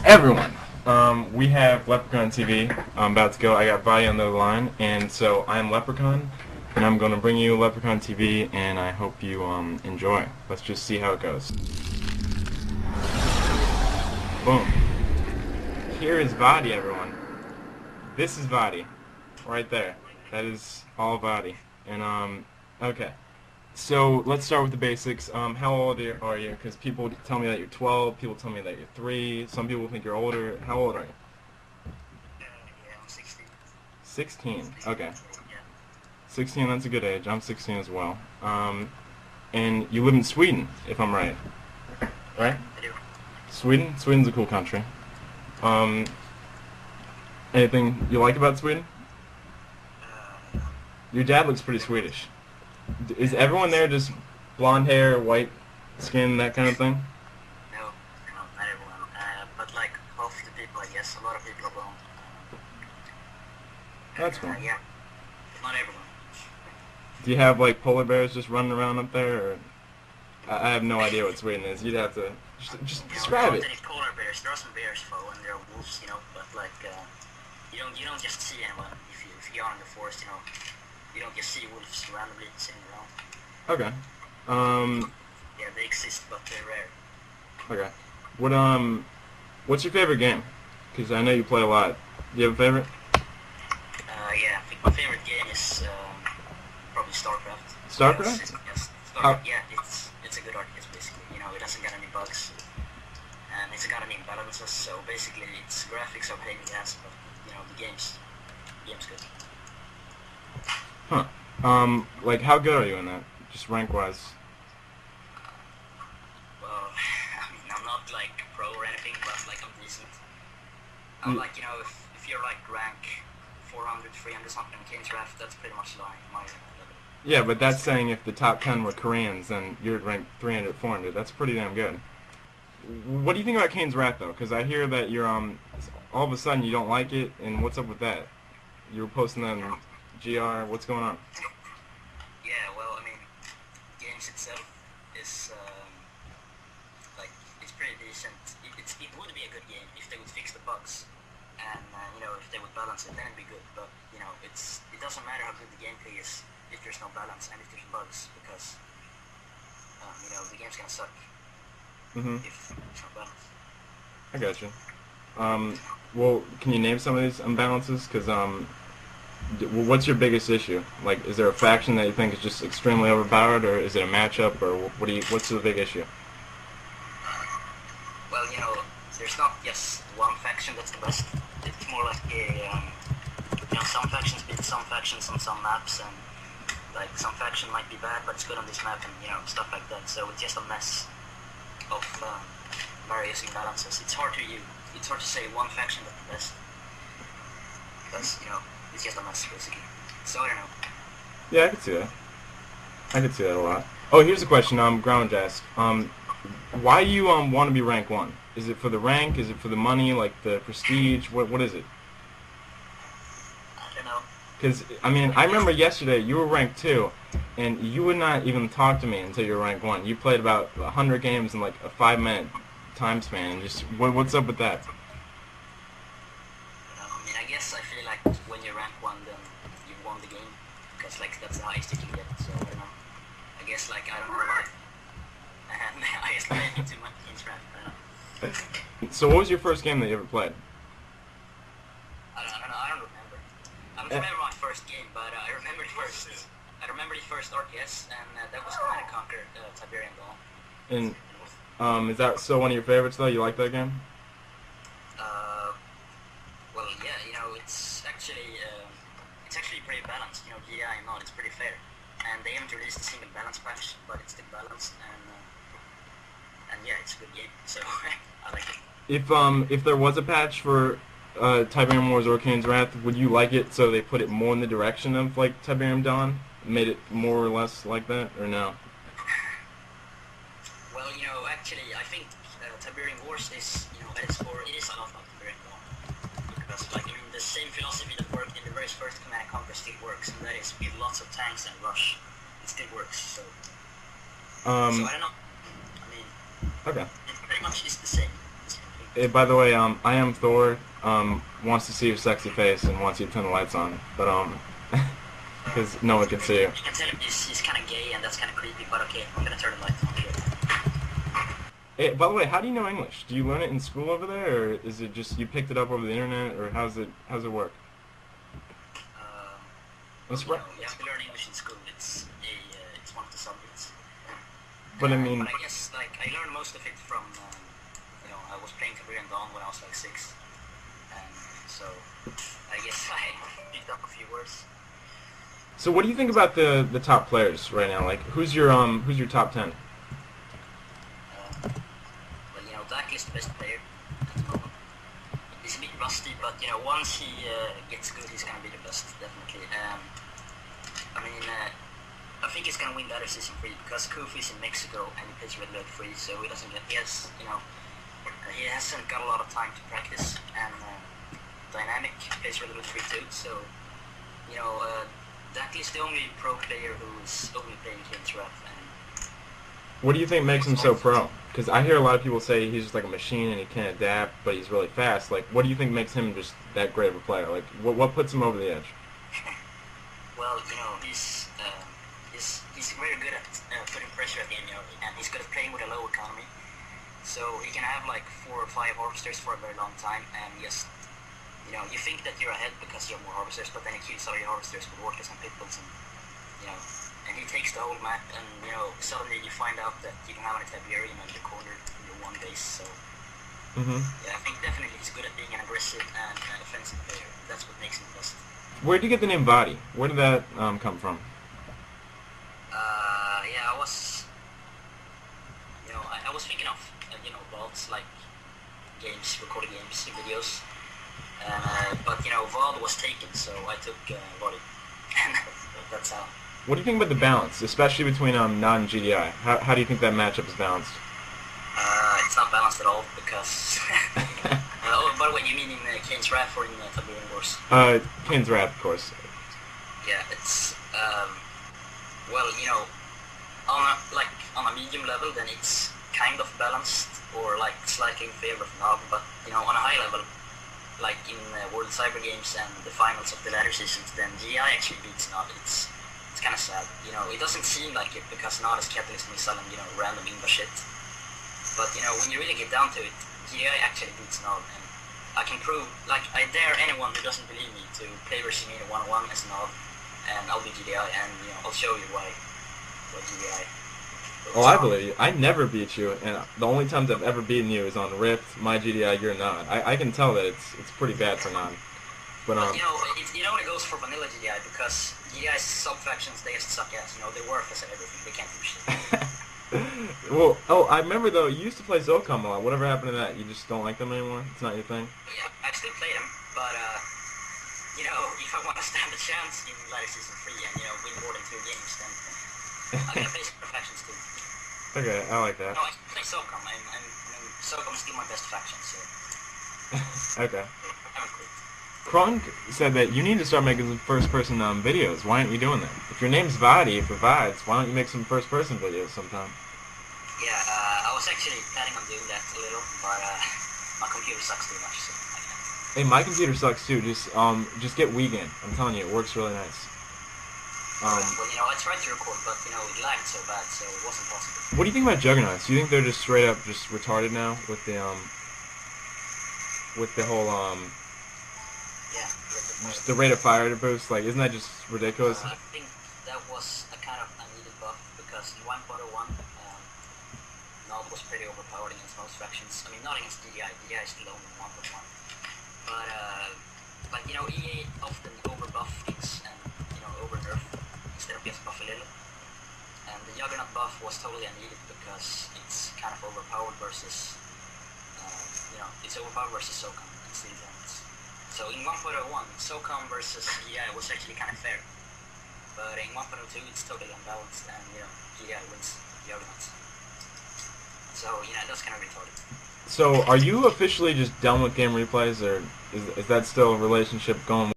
Everyone, we have LepriconTV. I'm about to go. I got vOddy on the other line, and so I'm Lepricon, and I'm going to bring you LepriconTV, and I hope you enjoy. Let's just see how it goes. Boom. Here is vOddy, everyone. This is vOddy, right there. That is all vOddy. And okay. So let's start with the basics. How old are you? Because people tell me that you're 12, people tell me that you're 3, some people think you're older. How old are you? Yeah, I'm 16. 16, okay. Yeah. 16, that's a good age. I'm 16 as well. And you live in Sweden, if I'm right. Right? I do. Sweden? Sweden's a cool country. Anything you like about Sweden? Your dad looks pretty Swedish. Is everyone there just blonde hair, white skin, that kind of thing? No, not everyone. But like half the people, I guess, a lot of people are blonde. That's cool. Yeah, not everyone. Do you have like polar bears just running around up there? Or I have no idea what Sweden is. You'd have to just describe it. There are polar bears. There are some bears though, and there are wolves, but like you don't just see anyone if you're in the forest, You don't just see wolves randomly sitting around. Okay. Yeah, they exist, but they're rare. Okay. What's your favorite game? Because I know you play a lot. Do you have a favorite? Yeah, I think my favorite game is probably StarCraft. StarCraft? Yes, StarCraft. Yeah, it's a good RTS basically. It doesn't got any bugs, and it's got any imbalances. So basically, its graphics are pain in the ass, but the game's good. Huh. Like how good are you in that? Just rank-wise? Well, I'm not like pro or anything, but like I'm decent. I'm like, if you're like rank 400, 300 something in King's Draft, that's pretty much my level. Yeah, but that's saying if the top 10 were Koreans, then you're ranked 300, 400. That's pretty damn good. What do you think about Kane's Wrath, though? Because I hear that you're, all of a sudden you don't like it, and what's up with that? You were posting on GR, what's going on? Yeah, well, games itself is, it's pretty decent. It would be a good game if they would fix the bugs, and, if they would balance it, then it'd be good, but, it doesn't matter how good the gameplay is if there's no balance and if there's bugs, because, the game's gonna suck if there's no balance. I got you. Well, can you name some of these imbalances? Because, what's your biggest issue? Like, is there a faction that you think is just extremely overpowered, or is it a matchup, or what's the big issue? Well, there's not just one faction that's the best. It's more like some factions beat some factions on some maps, and like some faction might be bad, but it's good on this map, and stuff like that. So it's just a mess of various imbalances. It's hard to say one faction that's the best, because it's just a mess basically. So I don't know. Yeah, I could see that. I could see that a lot. Oh, here's a question. Ground asked. Why do you want to be rank 1? Is it for the rank? Is it for the money? Like the prestige? What is it? I don't know. Because I remember yesterday you were ranked 2, and you would not even talk to me until you were ranked 1. You played about 100 games in like a 5-minute time span. And just what's up with that? I guess I feel like when you rank 1, then you won the game, because like that's the highest you can get. So I don't know. I guess I don't know why. And I just played too much King's Draft. I don't know. So what was your first game that you ever played? I don't know. I don't remember. I don't remember my first game, but I remember the first. I remember the first RTS, and that was Command & Conquer Tiberian Dawn. And is that still one of your favorites though? You like that game? Well, yeah, it's actually pretty balanced. GI and mod, it's pretty fair. And they haven't released a single balance patch, but it's still balanced, and yeah, it's a good game. So I like it. If there was a patch for Tiberium Wars or Kane's Wrath, would you like it so they put it more in the direction of like Tiberium Dawn, made it more or less like that, or no? Well, actually, I think Tiberium Wars is, at its core, it is a lot like Tiberium Dawn. Because, the same philosophy that worked in the very first Command & Conquer still works, and that is with lots of tanks and rush. It still works, so I don't know. Okay. It pretty much is the same. Hey, by the way, I am Thor. Wants to see your sexy face and wants you to turn the lights on, but because no one can see you. You can tell him he's kind of gay and that's kind of creepy, but okay, I'm gonna turn the lights on. Hey, by the way, how do you know English? Do you learn it in school over there, or is it just you picked it up over the internet, or how's it work? Um, That's you right. know, you have to learn English in school. It's one of the subjects. But I But mean, I guess like I learned most of it from I was playing Korean Dawn when I was like 6, and so I guess I picked up a few words. so what do you think about the top players right now? Like, who's your top 10? But Dak is the best player at the moment. He's a bit rusty, but once he gets good, he's gonna be the best definitely. I mean, I think he's gonna win the other season 3 because Kofi is in Mexico and he plays Red Alert 3, so he doesn't get. He hasn't got a lot of time to practice, and Dynamic plays Red Alert 3 too. So Dak is the only pro player who's only playing Games Rap. What do you think makes him so pro? Because I hear a lot of people say he's just like a machine and he can't adapt, but he's really fast. Like, what do you think makes him just that great of a player? Like, what puts him over the edge? Well, he's very good at putting pressure at the enemy, and he's good at playing with a low economy. So he can have like 4 or 5 harvesters for a very long time, and just you think that you're ahead because you have more harvesters, but then he kills all your harvesters with orcas and pitbulls, and he takes the whole map, and suddenly you find out that you don't have any Tiberium in the corner in your one base. So yeah, I think definitely he's good at being an aggressive and an offensive player. That's what makes him best. Where did you get the name vOddy? Where did that come from? Yeah, I was thinking of VODs like games, recorded games, videos, but VOD was taken, so I took vOddy, and that's how. What do you think about the balance, especially between Nod and GDI? How do you think that matchup is balanced? It's not balanced at all because. Oh, by the way, you mean in Kane's Wrath or in Tiberian Wars? Kane's Wrath, of course. Yeah, it's well, on a medium level, then it's kind of balanced or like slightly in favor of Nog, but on a high level, like in World Cyber Games and the finals of the latter seasons, then GI actually beats Nog. It's kind of sad. It doesn't seem like it because Nog is Catalyst Missile and random Inva shit. But when you really get down to it, GI actually beats Nog, and I can prove, like, I dare anyone who doesn't believe me to play versus me in a 1-on-1 as Nog, and I'll be GDI, and I'll show you why GDI. Oh, I believe you. I never beat you, and the only times I've ever beaten you is on Rift, my GDI, you're Nod. I can tell that it's pretty bad for Nod. But it only goes for vanilla GDI because GDI's sub-factions, they just suck ass. They're worthless at everything. They can't do shit. Well, I remember though, you used to play Zocom a lot. Whatever happened to that? You just don't like them anymore? It's not your thing? Yeah, I still play them, but if I want to stand a chance in later season 3 and win more than 2 games, then I gotta play some factions too. Okay, I like that. No, I play SOCOM. SOCOM's still my best faction, so. Okay. I haven't quit. Krunk said that you need to start making some first-person videos. Why aren't you doing that? If your name's vOddy for VODs, why don't you make some first-person videos sometime? Yeah, I was actually planning on doing that a little, but my computer sucks too much, so I can't. Hey, my computer sucks too. Just get Weekend. I'm telling you, it works really nice. Well, I tried to record, but it lagged so bad, so it wasn't possible. What do you think about Juggernauts? Do you think they're just straight up just retarded now with the whole Yeah. just the rate of fire to boost? Like, isn't that just ridiculous? I think that was a kind of unneeded buff because in 1.01, Nod was pretty overpowered against most factions. I mean, not against DDI. DDI is still only 1.1. But EA often overbuff things and overnerf instead of just buff a little. And the Juggernaut buff was totally unneeded because it's kind of overpowered versus it's overpowered versus SOCOM and Steel Giants. So in 1.01, SOCOM versus GI was actually kind of fair. But in 1.02, it's totally unbalanced, and GI wins Juggernauts. So that's kind of retarded. So, are you officially just done with game replays, or is that still a relationship going?